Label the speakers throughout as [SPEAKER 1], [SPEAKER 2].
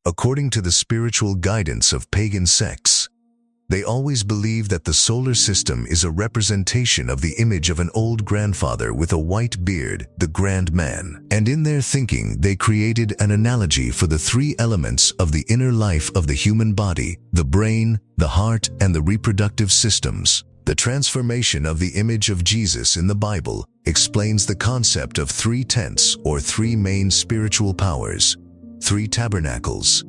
[SPEAKER 1] according to the spiritual guidance of pagan sects. They always believe that the solar system is a representation of the image of an old grandfather with a white beard, the GrandMan. And in their thinking, they created an analogy for the three elements of the inner life of the human body: the brain, the heart, and the reproductive systems. The transformation of the image of Jesus in the Bible explains the concept of three tents, or three main spiritual powers, three tabernacles,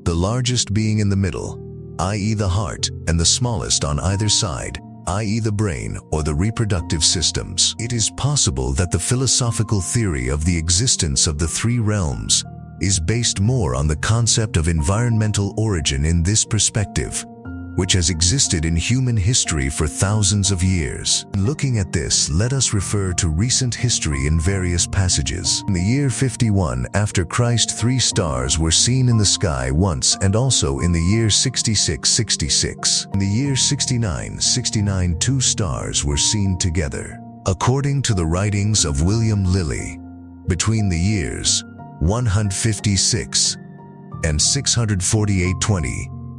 [SPEAKER 1] the largest being in the middle, i.e. the heart, and the smallest on either side, i.e. the brain or the reproductive systems. It is possible that the philosophical theory of the existence of the three realms is based more on the concept of environmental origin in this perspective, which has existed in human history for thousands of years. Looking at this, let us refer to recent history in various passages. In the year 51 after Christ, 3 stars were seen in the sky once, and also in the year 66. In the year 69, 2 stars were seen together. According to the writings of William Lilly, between the years 156 and 648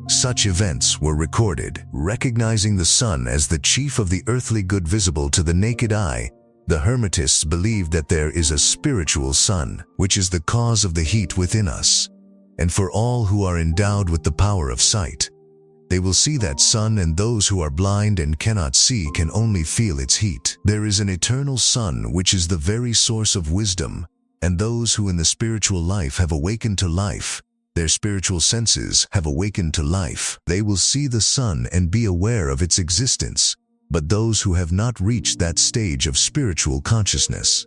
[SPEAKER 1] such events were recorded. Recognizing the sun as the chief of the earthly good visible to the naked eye, the Hermetists believed that there is a spiritual sun, which is the cause of the heat within us. And for all who are endowed with the power of sight, they will see that sun, and those who are blind and cannot see can only feel its heat. There is an eternal sun which is the very source of wisdom, and those who in the spiritual life have awakened to life, their spiritual senses have awakened to life, they will see the sun and be aware of its existence. But those who have not reached that stage of spiritual consciousness,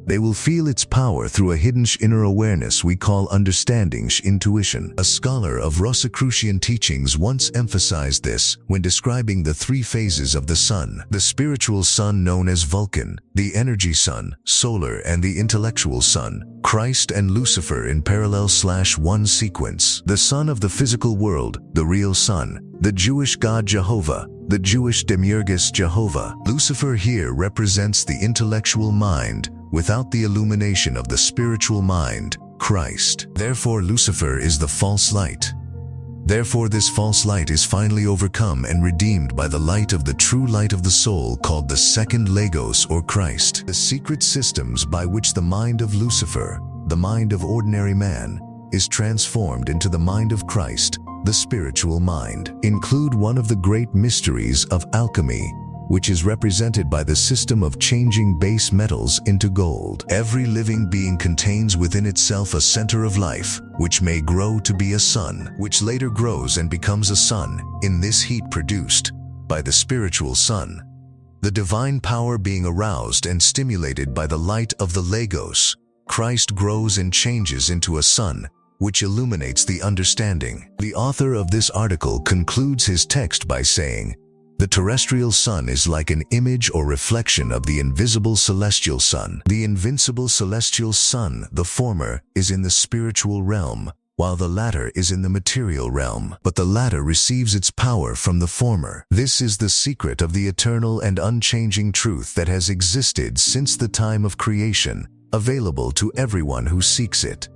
[SPEAKER 1] they will feel its power through a hidden inner awareness we call understanding intuition. A scholar of Rosicrucian teachings once emphasized this when describing the three phases of the sun: the spiritual sun known as Vulcan, the energy sun, solar, and the intellectual sun, Christ, and Lucifer in parallel/one sequence. The sun of the physical world, the real sun, the Jewish god Jehovah, the Jewish demiurgus Jehovah. Lucifer here represents the intellectual mind, without the illumination of the spiritual mind, Christ. Therefore, Lucifer is the false light. Therefore, this false light is finally overcome and redeemed by the light of the true light of the soul, called the second Logos or Christ. The secret systems by which the mind of Lucifer, the mind of ordinary man, is transformed into the mind of Christ, the spiritual mind, include one of the great mysteries of alchemy, which is represented by the system of changing base metals into gold. Every living being contains within itself a center of life, which may grow to be a sun, which later grows and becomes a sun, in this heat produced by the spiritual sun. The divine power being aroused and stimulated by the light of the Logos, Christ grows and changes into a sun, which illuminates the understanding. The author of this article concludes his text by saying, "The terrestrial sun is like an image or reflection of the invisible celestial sun. The invincible celestial sun, the former, is in the spiritual realm, while the latter is in the material realm. But the latter receives its power from the former. This is the secret of the eternal and unchanging truth that has existed since the time of creation, available to everyone who seeks it."